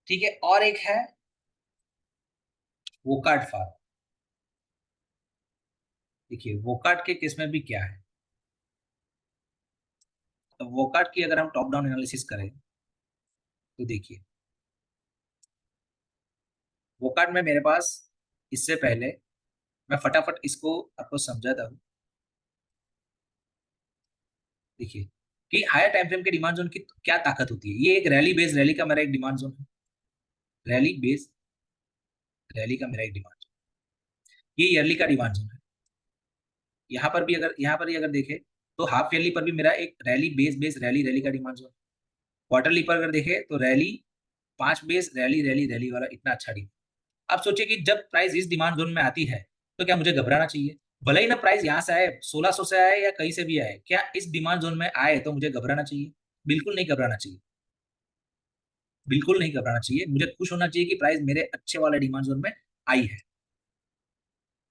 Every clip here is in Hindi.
ठीक है, और एक है वोकार्ड फार्म। देखिए वोकार्ड के केस में भी क्या है, तो वोकार्ड की अगर हम टॉप डाउन एनालिसिस करें तो देखिए वोकार्ड में मेरे पास, इससे पहले मैं फटाफट इसको आपको समझाता हूँ। देखिए कि हायर टाइम फ्रेम के डिमांड जोन की क्या ताकत होती है। ये एक रैली बेस्ड, रैली का मेरा एक डिमांड जोन है, रैली बेस्ड रैली का मेरा एक डिमांड जोन, ये ईयरली का डिमांड जोन है। यहाँ पर भी अगर देखें तो हाफ ईयरली पर भी मेरा एक रैली बेस रैली रैली का डिमांड जोन। क्वार्टरली पर अगर देखें तो rally 5 base rally rally rally वाला इतना अच्छा डिमांड। अब सोचिए कि जब प्राइस इस डिमांड जोन में आती है तो क्या मुझे घबराना चाहिए? भले ही ना प्राइस यहाँ से आए, 1600 से आए या कहीं से भी आए, क्या इस डिमांड जोन में आए तो मुझे घबराना चाहिए? बिल्कुल नहीं घबराना चाहिए, बिल्कुल नहीं घबराना चाहिए। मुझे खुश होना चाहिए कि प्राइस मेरे अच्छे वाले डिमांड जोन में आई है।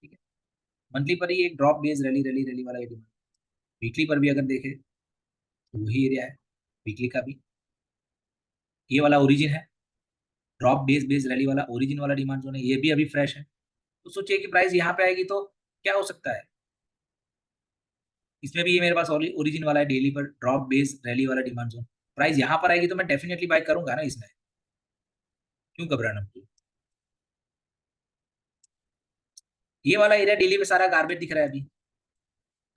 ठीक है, मंथली पर ही एक drop base rally rally rally वाला ये डिमांड। वीकली पर भी अगर देखें तो वही एरिया है, वीकली का भी ये वाला ओरिजिन है, ड्रॉप बेस रैली वाला ओरिजिन वाला डिमांड जोन है, ये भी अभी फ्रेश है। तो सोचिए कि प्राइस यहाँ पे आएगी तो क्या हो सकता है। इसमें भी ये मेरे पास ओरिजिन वाला है, डेली पर ड्रॉप बेस रैली वाला डिमांड जोन। प्राइस यहाँ पर आएगी तो मैं डेफिनेटली बाय करूंगा ना इसमें, क्यों घबराना मुझे। ये वाला एरिया डेली पे सारा गार्बेज दिख रहा है अभी,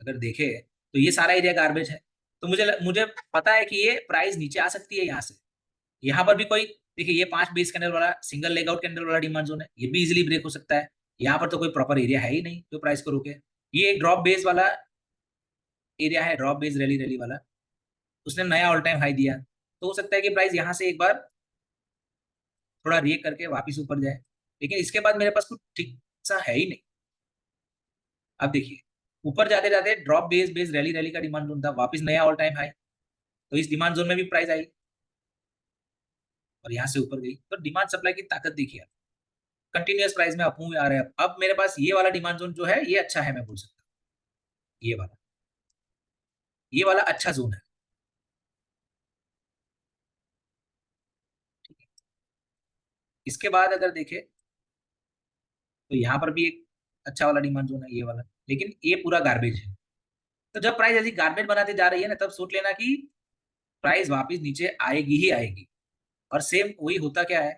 अगर देखे तो ये सारा एरिया गार्बेज है। तो मुझे मुझे पता है कि ये प्राइस नीचे आ सकती है यहाँ से। यहाँ पर भी कोई, देखिए ये 5 बेस कैंडल वाला सिंगल लेग आउट कैंडल वाला डिमांड जोन है, ये भी इजिली ब्रेक हो सकता है। यहाँ पर तो कोई प्रॉपर एरिया है ही नहीं जो प्राइस को रोके। ये एक ड्रॉप बेस वाला एरिया है, ड्रॉप बेस रैली रैली वाला, उसने नया ऑल टाइम हाई दिया। तो हो सकता है कि प्राइस यहाँ से एक बार थोड़ा रिएक्ट करके वापस ऊपर जाए, लेकिन इसके बाद मेरे पास कुछ ठीक सा है ही नहीं। अब देखिए ऊपर जाते जाते ड्रॉप बेस रैली रैली का डिमांड जोन था, वापस नया ऑल टाइम हाई, तो इस डिमांड जोन में भी प्राइस आई और यहाँ से ऊपर गई। तो डिमांड सप्लाई की ताकत देखिए, कंटिन्यूअस प्राइस में अप मूव आ रहा है। अब मेरे पास ये वाला डिमांड जोन जो है ये अच्छा है, मैं बोल सकता हूँ ये वाला, ये वाला अच्छा जोन है। ठीक है, इसके बाद अगर देखें तो यहाँ पर भी एक अच्छा वाला डिमांड जोन है ये वाला, लेकिन ये पूरा गार्बेज है। तो जब प्राइस ऐसी गार्बेज बनाते जा रही है ना, तब सोच लेना कि प्राइस वापस नीचे आएगी ही आएगी। और सेम वही होता क्या है,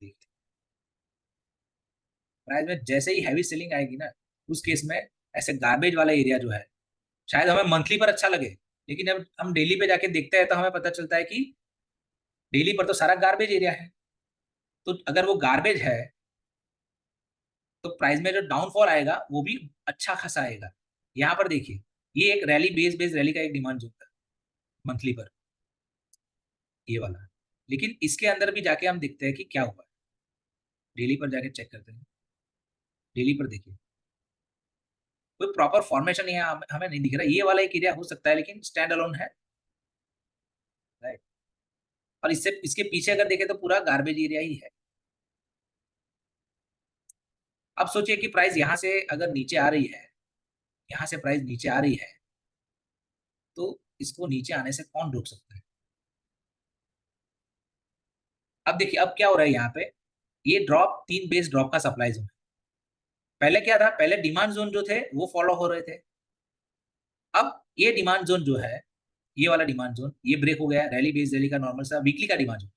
देखते प्राइस में जैसे ही हैवी सेलिंग आएगी ना, उस केस में ऐसे गार्बेज वाला एरिया जो है, शायद हमें मंथली पर अच्छा लगे, लेकिन जब हम डेली पे जाके देखते हैं तो हमें पता चलता है कि डेली पर तो सारा गार्बेज एरिया है। तो अगर वो गार्बेज है तो प्राइस में जो डाउनफॉल आएगा वो भी अच्छा खासा आएगा। यहाँ पर देखिए ये एक रैली बेस रैली का एक डिमांड जोन था मंथली पर, ये वाला। लेकिन इसके अंदर भी जाके हम देखते हैं कि क्या हुआ है, डेली पर जाके चेक करते हैं। डेली पर देखिए कोई प्रॉपर फॉर्मेशन यहाँ हमें नहीं दिख रहा। ये वाला एक एरिया हो सकता है लेकिन स्टैंड अलोन है, राइट। और इससे इसके पीछे अगर देखें तो पूरा गार्बेज एरिया ही है। अब सोचिए कि प्राइस यहाँ से अगर नीचे आ रही है, यहाँ से प्राइस नीचे आ रही है, तो इसको नीचे आने से कौन रोक सकता है। अब देखिए अब क्या हो रहा है यहाँ पे, ये ड्रॉप 3 बेस ड्रॉप का सप्लाई जोन है। पहले क्या था, पहले डिमांड जोन जो थे वो फॉलो हो रहे थे। अब ये डिमांड जोन जो है, ये वाला डिमांड जोन ये ब्रेक हो गया, रैली बेस रैली का नॉर्मल सा वीकली का डिमांड जोन,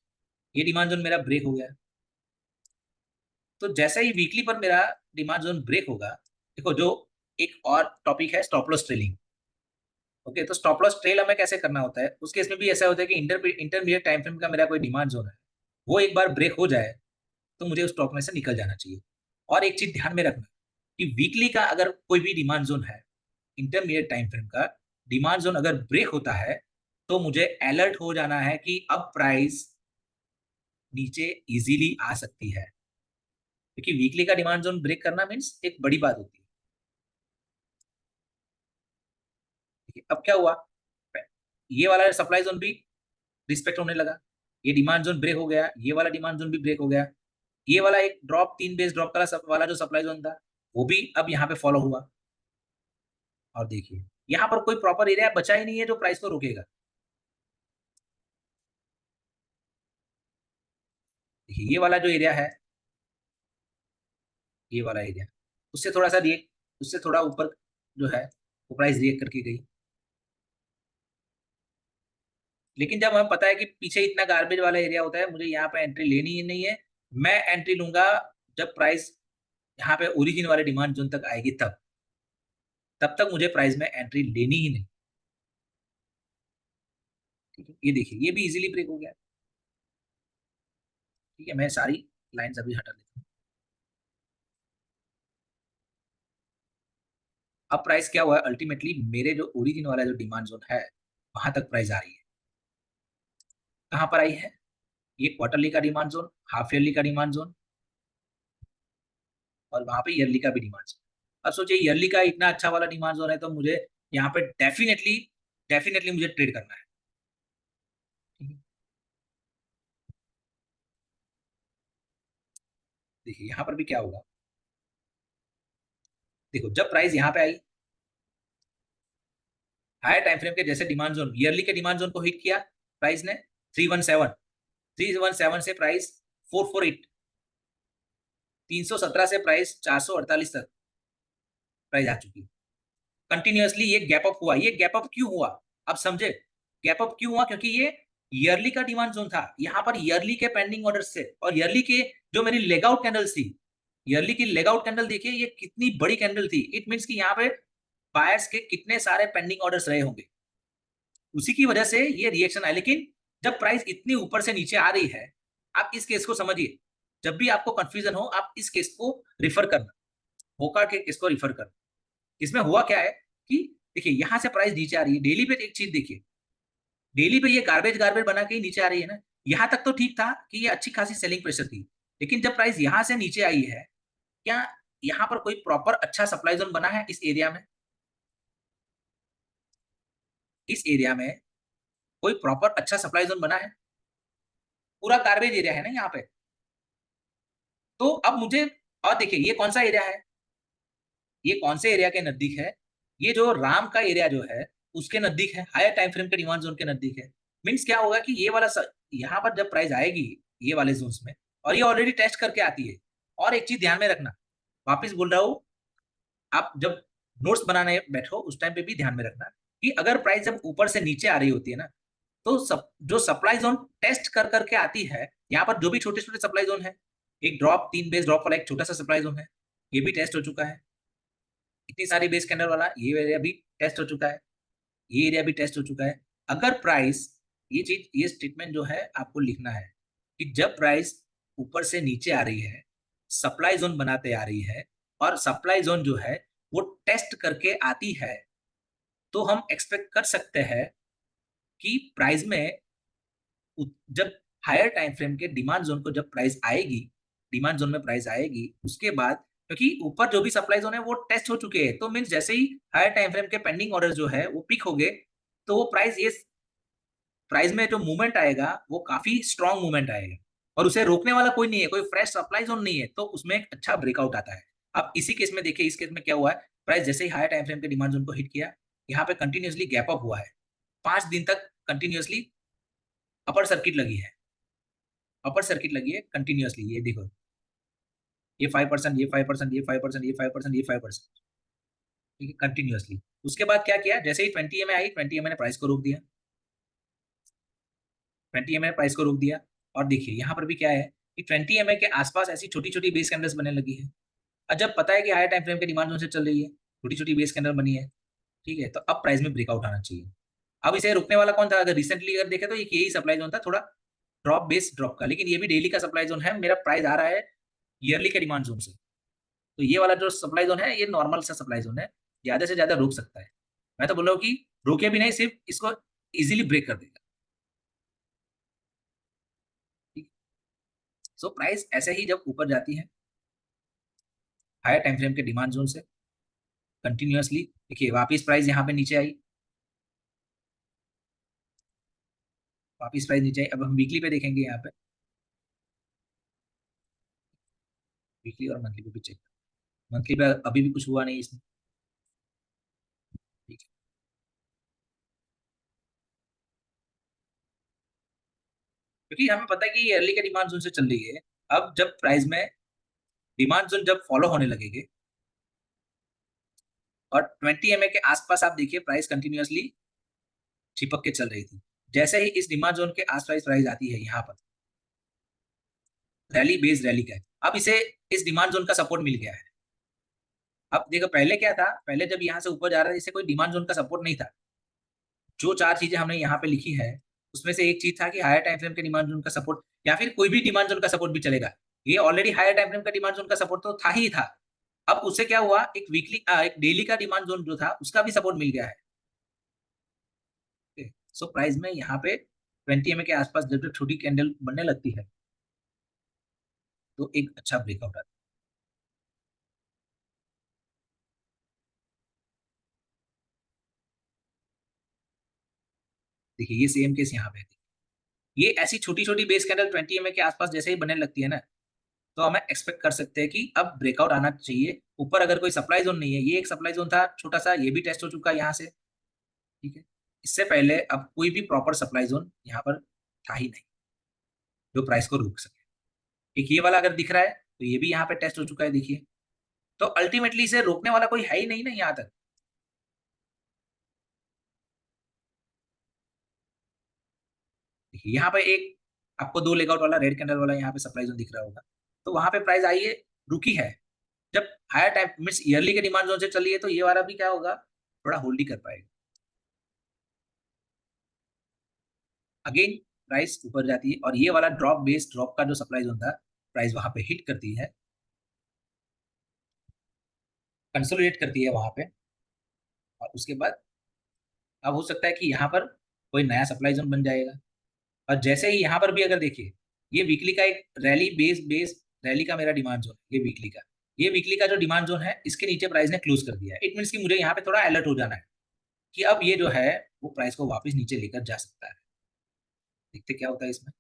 ये डिमांड जोन मेरा ब्रेक हो गया। तो जैसे ही वीकली पर मेरा डिमांड जोन ब्रेक होगा, देखो जो एक और टॉपिक है स्टॉप लॉस ट्रेलिंग। ओके, तो स्टॉप लॉस ट्रेल हमें कैसे करना होता है, उस केस में भी ऐसा होता है कि इंटरमीडिएट टाइम फ्रेम का मेरा कोई डिमांड जोन है, वो एक बार ब्रेक हो जाए तो मुझे उस स्टॉक में से निकल जाना चाहिए। और एक चीज ध्यान में रखना कि वीकली का अगर कोई भी डिमांड जोन है, इंटरमीडिएट टाइम फ्रेम का डिमांड जोन अगर ब्रेक होता है तो मुझे अलर्ट हो जाना है कि अब प्राइस नीचे इजीली आ सकती है, क्योंकि वीकली का डिमांड जोन ब्रेक करना मीन्स एक बड़ी बात होती है। ठीक है, अब क्या हुआ, ये वाला सप्लाई जोन भी रिस्पेक्ट होने लगा, ये डिमांड जोन ब्रेक हो गया, ये वाला डिमांड जोन भी ब्रेक हो गया। ये वाला एक ड्रॉप 3 बेस ड्रॉप वाला जो सप्लाई जोन था वो भी अब यहाँ पे फॉलो हुआ। और देखिए यहाँ पर कोई प्रॉपर एरिया बचा ही नहीं है जो प्राइस को रोकेगा। देखिए ये वाला जो एरिया है, ये वाला एरिया, उससे थोड़ा सा रिएक्ट, उससे थोड़ा ऊपर जो है वो प्राइस रिएक्ट करके गई। लेकिन जब हमें पता है कि पीछे इतना गार्बेज वाला एरिया होता है, मुझे यहाँ पे एंट्री लेनी ही नहीं है। मैं एंट्री लूंगा जब प्राइस यहाँ पे ओरिजिन वाले डिमांड जोन तक आएगी, तब तक मुझे प्राइस में एंट्री लेनी ही नहीं। ठीक है, ये देखिए ये भी इजीली ब्रेक हो गया। ठीक है, मैं सारी लाइंस अभी हटा देता हूँ। अब प्राइस क्या हुआ है, अल्टीमेटली मेरे जो ओरिजिन वाला जो डिमांड जोन है वहां तक प्राइस आ रही है। कहाँ पर आई है, ये क्वार्टरली का डिमांड जोन, हाफ ईयरली का डिमांड जोन, और वहां पे ईयरली का भी डिमांड जोन। अब सोचिए ईयरली का इतना अच्छा वाला डिमांड जोन है, तो मुझे यहाँ पे डेफिनेटली डेफिनेटली मुझे ट्रेड करना है। ठीक है, देखिए यहाँ पर भी क्या होगा, देखो जब प्राइस यहाँ पे आई, हायर टाइम फ्रेम के जैसे डिमांड जोन, ईयरली के डिमांड जोन को हिट किया प्राइस ने, 317, 317 से प्राइस 448, 317 से प्राइस 448 तक प्राइस आ चुकी है। कंटिन्यूअसली ये गैप अप हुआ। ये गैप अप क्यों हुआ, अब समझे गैप अप क्यों हुआ, क्योंकि ये ईयरली का डिमांड जोन था। यहाँ पर ईयरली के पेंडिंग ऑर्डर्स से, और ईयरली के जो मेरी लेगआउट कैंडल्स थी, ईयरली की लेगआउट कैंडल देखिए ये कितनी बड़ी कैंडल थी। इट मीन्स कि यहाँ पे बायर्स के कितने सारे पेंडिंग ऑर्डर्स रहे होंगे, उसी की वजह से ये रिएक्शन आया। लेकिन जब प्राइस इतनी ऊपर से नीचे आ रही है, आप इस केस को समझिए। जब भी आपको कंफ्यूजन हो, आप इस केस को रिफर करना, होका के केस को रिफर करना। इसमें हुआ क्या है कि देखिए यहां से प्राइस नीचे आ रही है, डेली पे एक चीज देखिए, डेली पे ये गार्बेज गार्बेज बना के ही नीचे आ रही है ना। यहां तक तो ठीक था कि ये अच्छी खासी सेलिंग प्रेशर थी, लेकिन जब प्राइस यहां से नीचे आई है, क्या यहाँ पर कोई प्रॉपर अच्छा सप्लाई जोन बना है इस एरिया में? इस एरिया में कोई प्रॉपर अच्छा सप्लाई जोन बना है? पूरा गार्बेज एरिया है ना यहाँ पे। तो अब मुझे, और देखिए ये कौन सा एरिया है, ये कौन से एरिया के नजदीक है, ये जो राम का एरिया जो है उसके नजदीक है, हायर टाइम फ्रेम के डिमांड जोन के नजदीक है। मीन्स क्या होगा कि ये वाला यहाँ पर जब प्राइस आएगी ये वाले जोन्स में, और ये ऑलरेडी टेस्ट करके आती है। और एक चीज ध्यान में रखना, वापिस बोल रहा हूँ, आप जब नोट्स बनाने बैठो उस टाइम पे भी ध्यान में रखना कि अगर प्राइस जब ऊपर से नीचे आ रही होती है ना, तो जो सप्लाई जोन टेस्ट कर करके आती है, यहाँ पर जो भी छोटे छोटे सप्लाई जोन है, एक ड्रॉप 3 बेस ड्रॉप वाला एक छोटा सा सप्लाई जोन है, ये भी टेस्ट हो चुका है। इतनी सारी बेस कैंडल वाला ये एरिया भी टेस्ट हो चुका है, ये एरिया भी टेस्ट हो चुका है। अगर प्राइस, ये चीज, ये स्टेटमेंट जो है आपको लिखना है कि जब प्राइस ऊपर से नीचे आ रही है, सप्लाई जोन बनाते आ रही है, और सप्लाई जोन जो है वो टेस्ट करके आती है, तो हम एक्सपेक्ट कर सकते हैं कि प्राइस में जब हायर टाइम फ्रेम के डिमांड जोन को जब प्राइस आएगी, डिमांड जोन में प्राइस आएगी, उसके बाद क्योंकि ऊपर जो भी सप्लाई जोन है वो टेस्ट हो चुके हैं, तो मीन्स जैसे ही हायर टाइम फ्रेम के पेंडिंग ऑर्डर जो है वो पिक हो गए, तो वो प्राइस, ये प्राइस में जो मूवमेंट आएगा वो काफी स्ट्रॉन्ग मूवमेंट आएगा, और उसे रोकने वाला कोई नहीं है, कोई फ्रेश सप्लाई जोन नहीं है, तो उसमें एक अच्छा ब्रेकआउट आता है। अब इसी केस में देखिए, इस केस में क्या हुआ है, प्राइस जैसे ही हायर टाइम फ्रेम के डिमांड जोन को हिट किया, यहाँ पे कंटिन्यूअसली गैप अप हुआ है, 5 दिन तक कंटिन्यूअसली अपर सर्किट लगी है, अपर सर्किट लगी है कंटिन्यूअसली। ये देखो, ये 5%, ये 5%, ये 5%, ये 5%, ये 5%, ठीक है, कंटिन्यूअसली। उसके बाद क्या किया, जैसे ही 20 में आई, 20 ने प्राइस को रोक दिया, 20 प्राइस को रोक दिया। और देखिए यहाँ पर भी क्या है कि 20 के आसपास ऐसी छोटी छोटी बेस कैंडल्स बनने लगी है। और जब पता है कि हायर टाइम फ्रेम के डिमांड जोन से चल रही है, छोटी छोटी बेस कैंडल बनी है, ठीक है, तो अब प्राइस में ब्रेकआउट आना चाहिए। अब इसे रुकने वाला कौन था, अगर रिसेंटली अगर देखे तो ये यही सप्लाई जोन था, थोड़ा ड्रॉप बेस ड्रॉप का, लेकिन ये भी डेली का सप्लाई जोन है, मेरा प्राइस आ रहा है ईयरली के डिमांड जोन से। तो ये वाला जो सप्लाई जोन है ये नॉर्मल सा सप्लाई जोन है, ज्यादा से ज्यादा रोक सकता है। मैं तो बोल रहा हूँ कि रोके भी नहीं, सिर्फ इसको इजीली ब्रेक कर देगा। ठीक, सो प्राइस ऐसे ही जब ऊपर जाती है हायर टाइम फ्रेम के डिमांड जोन से कंटिन्यूअसली, देखिए वापिस प्राइस यहाँ पे नीचे आई, वापिस प्राइस नीचे आई। अब हम वीकली पे देखेंगे, यहाँ पे वीकली और मंथली पे भी चेक, मंथली पे अभी भी कुछ हुआ नहीं इसमें। ठीक है, क्योंकि हमें पता है कि ये अर्ली के डिमांड जोन से चल रही है। अब जब प्राइस में डिमांड जोन जब फॉलो होने लगेंगे और 20 एमए के आसपास आप देखिए प्राइस कंटिन्यूअसली चिपक के चल रही थी। जैसे ही इस डिमांड जोन के आसपास प्राइस आती है यहाँ पर रैली बेस्ड रैली का है। अब इसे इस डिमांड जोन का सपोर्ट मिल गया है। अब देखो पहले क्या था, पहले जब यहाँ से ऊपर जा रहा था इसे कोई डिमांड जोन का सपोर्ट नहीं था। जो 4 चीजें हमने यहाँ पे लिखी है उसमें से एक चीज था कि हायर टाइम फ्रेम के डिमांड जोन का सपोर्ट या फिर कोई भी डिमांड जोन का सपोर्ट भी चलेगा। ये ऑलरेडी हायर टाइम फ्रेम का डिमांड जोन का सपोर्ट तो था ही था। अब उससे क्या हुआ, एक वीकली एक डेली का डिमांड जोन जो था उसका भी सपोर्ट मिल गया है। सो प्राइस में यहाँ पे 20 एमए के आसपास जब जब छोटी कैंडल बनने लगती है तो एक अच्छा ब्रेकआउट आता है। देखिए ये सेम केस यहाँ पे है। ये ऐसी छोटी छोटी बेस कैंडल 20 एमए के आसपास जैसे ही बनने लगती है ना, तो हमें एक्सपेक्ट कर सकते हैं कि अब ब्रेकआउट आना चाहिए ऊपर। अगर कोई सप्लाई जोन नहीं है, ये एक सप्लाई जोन था छोटा सा, ये भी टेस्ट हो चुका है यहाँ से, ठीक है। इससे पहले अब कोई भी प्रॉपर सप्लाई जोन यहाँ पर था ही नहीं जो प्राइस को रोक सके। एक ये वाला अगर दिख रहा है तो ये भी यहाँ पे टेस्ट हो चुका है, देखिए। तो अल्टीमेटली इसे रोकने वाला कोई है ही नहीं ना यहाँ तक। देखिए यहाँ पे एक आपको 2 लेगआउट वाला रेड कैंडल वाला यहाँ पे सप्लाई जोन दिख रहा होगा, तो वहां पे प्राइस आई है, रुकी है। जब हायर टाइम मीन्स ईयरली के डिमांड जोन से चल रही है तो ये वाला भी क्या होगा, थोड़ा होल्ड ही कर पाएगा। अगेन प्राइस ऊपर जाती है और ये वाला ड्रॉप बेस ड्रॉप का जो सप्लाई जोन था प्राइस वहां पे हिट करती है, कंसोलिडेट करती है वहां पे। और उसके बाद अब हो सकता है कि यहाँ पर कोई नया सप्लाई जोन बन जाएगा। और जैसे ही यहाँ पर भी अगर देखिए, ये वीकली का एक रैली बेस बेस रैली का मेरा डिमांड जोन, ये वीकली का जो डिमांड जोन है इसके नीचे प्राइस ने क्लोज कर दिया है। इट मीन्स कि मुझे यहाँ पे थोड़ा अलर्ट हो जाना है कि अब ये जो है वो प्राइस को वापस नीचे लेकर जा सकता है। देखते क्या होता है इसमें।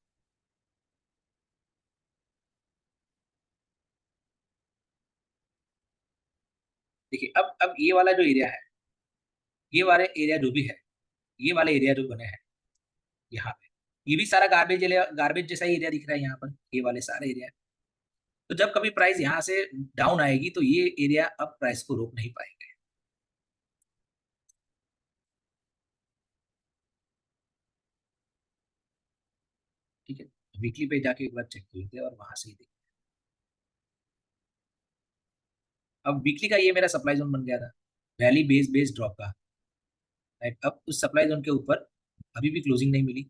देखिए अब ये वाला जो एरिया है, ये वाले एरिया जो भी है, ये वाले एरिया जो बने हैं यहाँ पे, ये भी सारा गार्बेज गार्बेज जैसा ही एरिया दिख रहा है यहाँ पर, ये वाले सारे एरिया। तो जब कभी प्राइस यहाँ से डाउन आएगी तो ये एरिया अब प्राइस को रोक नहीं पाएंगे। ठीक है, वीकली पे जाके एक बार चेक कर लेते हैं और वहां से ही देखते हैं। अब वीकली का ये मेरा सप्लाई जोन बन गया था, रैली बेस बेस ड्रॉप का। राइट, अब उस सप्लाई जोन के ऊपर अभी भी क्लोजिंग नहीं मिली।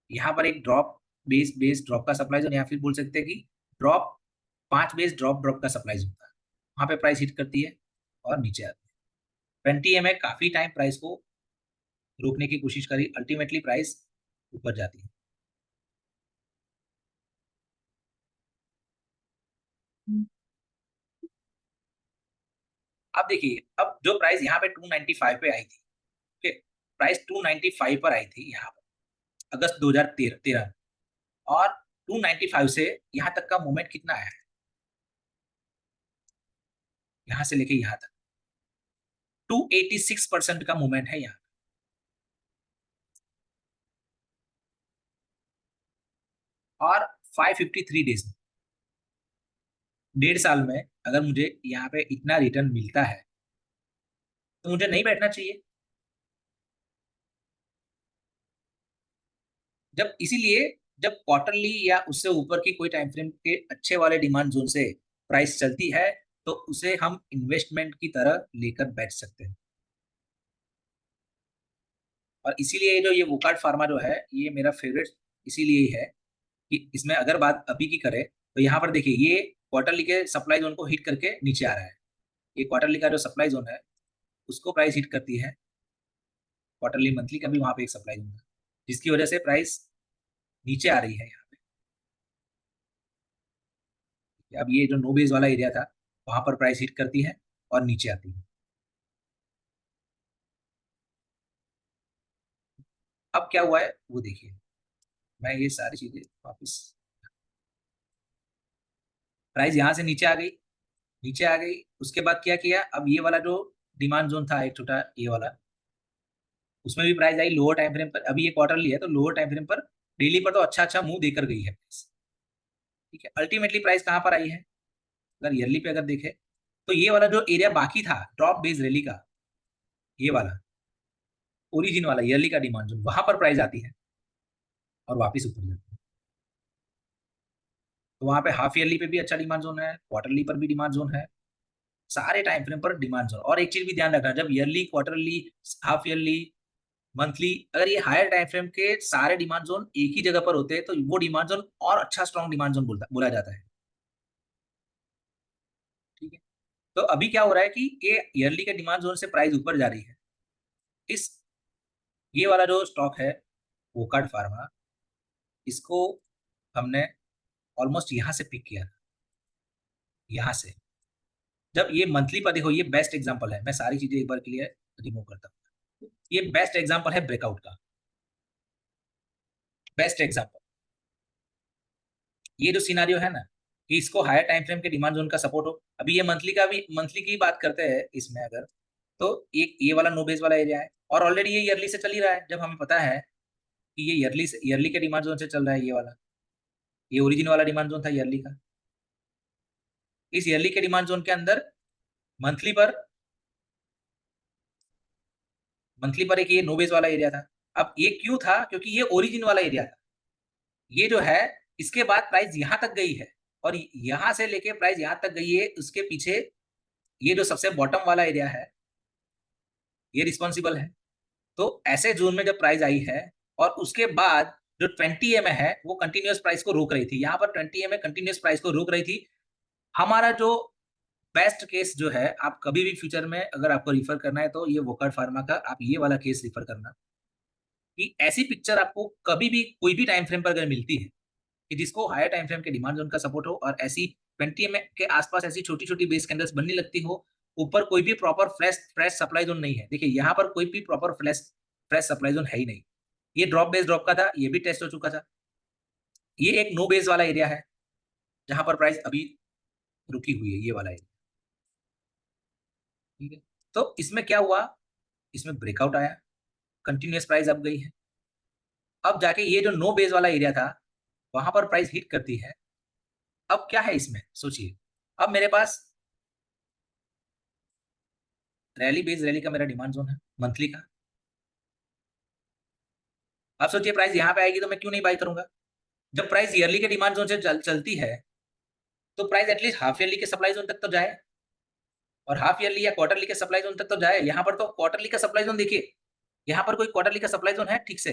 यहाँ पर एक ड्रॉप बेस बेस ड्रॉप का सप्लाई जोन, या फिर बोल सकते हैं कि ड्रॉप 5 बेस ड्रॉप ड्रॉप का सप्लाई जोन था। वहां पे प्राइस हिट करती है और नीचे आती है। 20 एम काफी टाइम प्राइस को रोकने की कोशिश करी, अल्टीमेटली प्राइस ऊपर जाती है। अब देखिए, अब जो प्राइस यहाँ पे 295 पे आई थी, ओके, प्राइस 295 पर आई थी यहाँ पर अगस्त 2013 और 295 से यहाँ तक का मूवमेंट कितना आया है, यहाँ से लेके यहाँ तक 286% का मूवमेंट है यहाँ। और 553 डेज में, 1.5 साल में अगर मुझे यहाँ पे इतना रिटर्न मिलता है तो मुझे नहीं बैठना चाहिए। जब इसीलिए जब क्वार्टरली या उससे ऊपर की कोई टाइम फ्रेम के अच्छे वाले डिमांड जोन से प्राइस चलती है तो उसे हम इन्वेस्टमेंट की तरह लेकर बैठ सकते हैं। और इसीलिए जो ये वोकार्ड फार्मा जो है ये मेरा फेवरेट इसीलिए ही है कि इसमें अगर बात अभी की करें तो यहाँ पर देखिए ये क्वार्टरली के सप्लाई जोन को हिट करके नीचे आ रहा है। ये क्वार्टरली का जो सप्लाई जोन है उसको प्राइस हिट करती है। क्वार्टरली मंथली का भी वहां पे एक सप्लाई जोन है जिसकी वजह से प्राइस नीचे आ रही है यहाँ पे। अब ये जो नो बेस वाला एरिया था वहां पर प्राइस हिट करती है और नीचे आती है। अब क्या हुआ है वो देखिए, मैं ये सारी चीजें वापस, प्राइस यहाँ से नीचे आ गई, नीचे आ गई। उसके बाद क्या किया, अब ये वाला जो डिमांड जोन था एक छोटा ये वाला, उसमें भी price I lower time frame पर। अभी ये क्वार्टरली है तो लोअर टाइम फ्रेम पर, डेली पर तो अच्छा अच्छा मूव देकर गई है प्राइस। ठीक है, अल्टीमेटली प्राइस कहां पर आई है, अगर ईयरली पे अगर देखे तो ये वाला जो एरिया बाकी था ड्रॉप बेस रैली का, ये वाला ओरिजिन वाला ईयरली का डिमांड जोन, वहां पर प्राइस आती है और वापस ऊपर जाती है। तो वहां पे हाफ ईयरली पे भी अच्छा डिमांड जोन है, क्वार्टरली पर भी डिमांड जोन है, सारे टाइम फ्रेम पर डिमांड जोन। और एक चीज भी ध्यान रखना, जब yearly, quarterly, half yearly, monthly, अगर ये हायर टाइम फ्रेम के सारे डिमांड जोन एक ही जगह पर होते हैं तो वो डिमांड जोन और अच्छा स्ट्रॉन्ग डिमांड जोन बोला जाता है। ठीक है, तो अभी क्या हो रहा है कि ये ईयरली के डिमांड जोन से प्राइस ऊपर जा रही है। इस ये वाला जो स्टॉक है वोकार्ड फार्मा, इसको हमने ऑलमोस्ट यहां से पिक किया था, यहां से। जब ये मंथली पर देखो, ये बेस्ट एग्जांपल है, मैं सारी चीजें एक बार के लिए रिमूव करता हूँ। ये बेस्ट एग्जांपल है ब्रेकआउट का, बेस्ट एग्जांपल। ये जो सिनारियो है ना कि इसको हायर टाइम फ्रेम के डिमांड जोन का सपोर्ट हो, अभी ये मंथली का भी, मंथली की बात करते हैं इसमें अगर, तो एक ये वाला नो बेस वाला एरिया है और ऑलरेडी ये ईयरली से चल ही रहा है। जब हमें पता है कि ये ईयरली से, ईयरली के डिमांड जोन से चल रहा है, ये वाला, ये ओरिजिन वाला डिमांड जोन था ईयरली का। इस ईयरली के डिमांड जोन के अंदर मंथली पर, मंथली पर एक ये नो बेस वाला एरिया था। अब ये क्यों था, क्योंकि ये ओरिजिन वाला एरिया था। ये जो है, इसके बाद प्राइस यहां तक गई है और यहां से लेके प्राइस यहां तक गई है, उसके पीछे ये जो सबसे बॉटम वाला एरिया है ये रिस्पॉन्सिबल है। तो ऐसे जोन में जब प्राइस आई है और उसके बाद जो 20 एम है वो कंटिन्यूअस प्राइस को रोक रही थी, यहाँ पर 20 एम कंटिन्यूअस प्राइस को रोक रही थी। हमारा जो बेस्ट केस जो है, आप कभी भी फ्यूचर में अगर आपको रिफर करना है तो ये वोकार्ड फार्मा का आप ये वाला केस रिफर करना, कि ऐसी पिक्चर आपको कभी भी कोई भी टाइम फ्रेम पर अगर मिलती है कि जिसको हायर टाइम फ्रेम के डिमांड जोन का सपोर्ट हो और ऐसी 20 एम के आसपास ऐसी छोटी छोटी बेस कैंडल्स बनने लगती हो, ऊपर कोई भी proper fresh fresh supply zone नहीं है। देखिए यहाँ पर कोई भी proper fresh fresh supply zone है ही नहीं। ये ड्रॉप बेस ड्रॉप का था, ये भी टेस्ट हो चुका था। ये एक नो बेस वाला एरिया है जहां पर प्राइस अभी रुकी हुई है, ये वाला एरिया। ठीक है, तो इसमें क्या हुआ, इसमें ब्रेकआउट आया, कंटिन्यूअस प्राइस अब गई है। अब जाके ये जो नो बेस वाला एरिया था वहां पर प्राइस हिट करती है। अब क्या है इसमें सोचिए, अब मेरे पास रैली बेस रैली का मेरा डिमांड जोन है मंथली का। अब सोचिए प्राइस यहाँ पे आएगी तो मैं क्यों नहीं बाई करूंगा। जब प्राइस ईयरली के डिमांड जोन से चलती है तो प्राइस एटलीस्ट हाफ ईयरली के सप्लाई जोन तक तो जाए, और हाफ ईयरली या क्वार्टरली के सप्लाई जोन तक तो जाए। यहाँ पर तो क्वार्टरली का सप्लाई जोन देखिए, यहाँ पर कोई क्वार्टरली का सप्लाई जोन है ठीक से,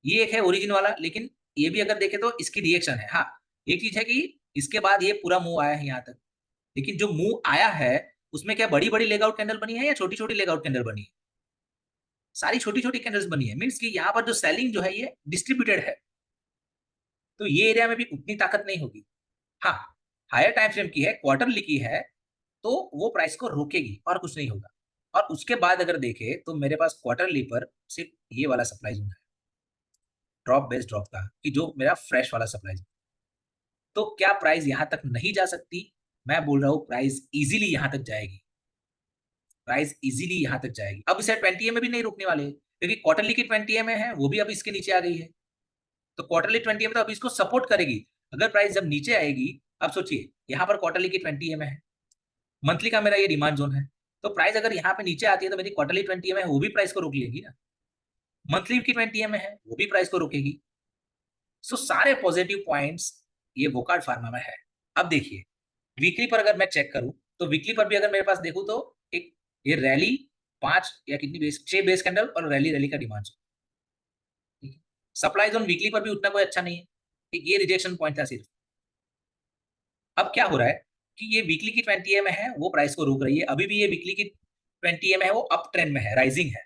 ये एक है ओरिजिन वाला, लेकिन ये भी अगर देखे तो इसकी रिएक्शन है। हाँ, एक चीज है कि इसके बाद ये पूरा मूव आया है यहाँ तक, लेकिन जो मूव आया है उसमें क्या बड़ी बड़ी लेगआउट कैंडल बनी है या छोटी छोटी लेगआउट कैंडल बनी है, सारी छोटी छोटी कैंडल्स बनी है। मीन्स कि यहाँ पर जो सेलिंग जो है ये डिस्ट्रीब्यूटेड है, तो ये एरिया में भी उतनी ताकत नहीं होगी। हाँ, हायर टाइम फ्रेम की है, क्वार्टरली की है, तो वो प्राइस को रोकेगी और कुछ नहीं होगा। और उसके बाद अगर देखे तो मेरे पास क्वार्टरली पर सिर्फ ये वाला सप्लाई जोन है, ड्रॉप बेस ड्रॉप का, कि जो मेरा फ्रेश वाला सप्लाई जोन। तो क्या प्राइस यहां तक नहीं जा सकती, मैं बोल रहा हूं प्राइस इजीली यहां तक जाएगी, प्राइस इजीली यहां तक जाएगी। अब इसे 20 में भी नहीं रुकने वाले, क्योंकि क्वार्टरली की 20 में है वो भी अब इसके नीचे आ गई है, तो क्वार्टरली 20 में तो अब इसको सपोर्ट करेगी। अगर प्राइस जब नीचे आएगी, अब सोचिए यहाँ पर क्वार्टरली की 20 है, मंथली का मेरा ये डिमांड जोन है, तो प्राइस अगर यहाँ पे नीचे आती है तो मेरी क्वार्टरली 20 है वो भी प्राइस को रोक लेगी ना, मंथली की 20 है वो भी प्राइस को रोकेगी। सो सारे पॉजिटिव पॉइंट्स ये वोकार्ड फार्मा में है। अब देखिए वीकली पर अगर मैं चेक करूं तो वीकली पर भी अगर मेरे पास देखूं तो एक ये रैली 5 या कितनी बेस 6 बेस कैंडल और रैली रैली का डिमांड जोन। ठीक है, सप्लाई जोन वीकली पर भी उतना कोई अच्छा नहीं है, एक ये रिजेक्शन पॉइंट था सिर्फ। अब क्या हो रहा है कि ये वीकली की 20 में है वो प्राइस को रोक रही है, अभी भी ये वीकली की 20 में है वो अप ट्रेंड में है, राइजिंग है।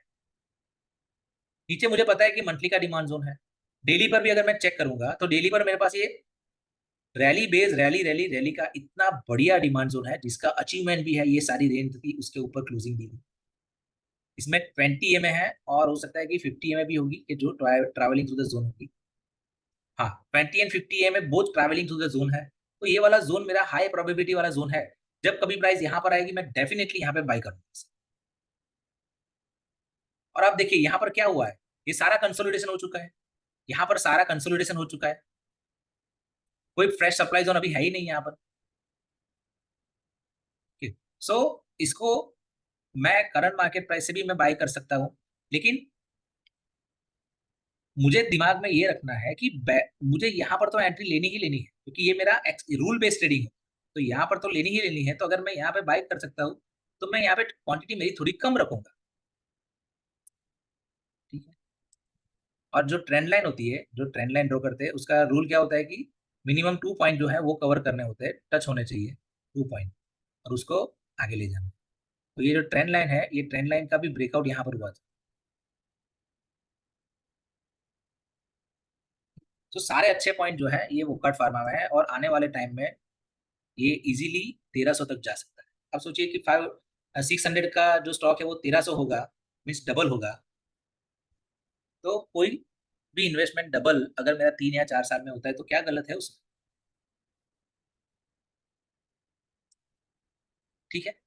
नीचे मुझे पता है कि मंथली का डिमांड जोन है। डेली पर भी अगर मैं चेक करूंगा तो डेली पर मेरे पास ये rally base rally rally rally का इतना बढ़िया डिमांड जोन है, जिसका अचीवमेंट भी है ये सारी रेंज थी उसके ऊपर क्लोजिंग दी थी। इसमें 20 में है और हो सकता है कि 50 में भी होगी, कि जो ट्रैवलिंग थ्रू द जोन होगी। हाँ, 20 एंड 50 में both travelling through the zone है, तो ये वाला जोन मेरा हाई प्रोबेबिलिटी वाला जोन है। जब कभी प्राइस यहाँ पर आएगी मैं डेफिनेटली यहाँ पे बाय करूंगा। और आप देखिए यहाँ पर क्या हुआ है, ये सारा कंसोलिडेशन हो चुका है, यहाँ पर सारा कंसोलिडेशन हो चुका है, कोई फ्रेश सप्लाई जोन अभी है ही नहीं यहाँ पर। सो इसको मैं करंट मार्केट प्राइस से भी मैं बाय कर सकता हूँ, लेकिन मुझे दिमाग में ये रखना है कि मुझे यहाँ पर तो एंट्री लेनी ही लेनी है, क्योंकि ये मेरा रूल बेस्ड ट्रेडिंग है, तो यहाँ पर तो लेनी ही लेनी है। तो अगर मैं यहाँ पे बाय कर सकता हूँ तो मैं यहाँ पे क्वांटिटी मेरी थोड़ी कम रखूंगा, ठीक है। और जो ट्रेंड लाइन होती है, जो ट्रेंड लाइन ड्रॉ करते हैं, उसका रूल क्या होता है कि मिनिमम 2 पॉइंट जो है वो कवर करने होते हैं, टच होने चाहिए 2 पॉइंट, और उसको आगे ले जाना। तो ये जो ट्रेंड लाइन है, ये ट्रेंड लाइन का भी ब्रेकआउट यहाँ पर हुआ था। तो सारे अच्छे पॉइंट जो है ये वोकहार्ट फार्मा में है, और आने वाले टाइम में ये इजीली 1300 तक जा सकता है। अब सोचिए कि 600 का जो स्टॉक है वो 1300 होगा, मीन्स डबल होगा। तो कोई भी इन्वेस्टमेंट डबल अगर मेरा 3 या 4 साल में होता है तो क्या गलत है उसमें, ठीक है।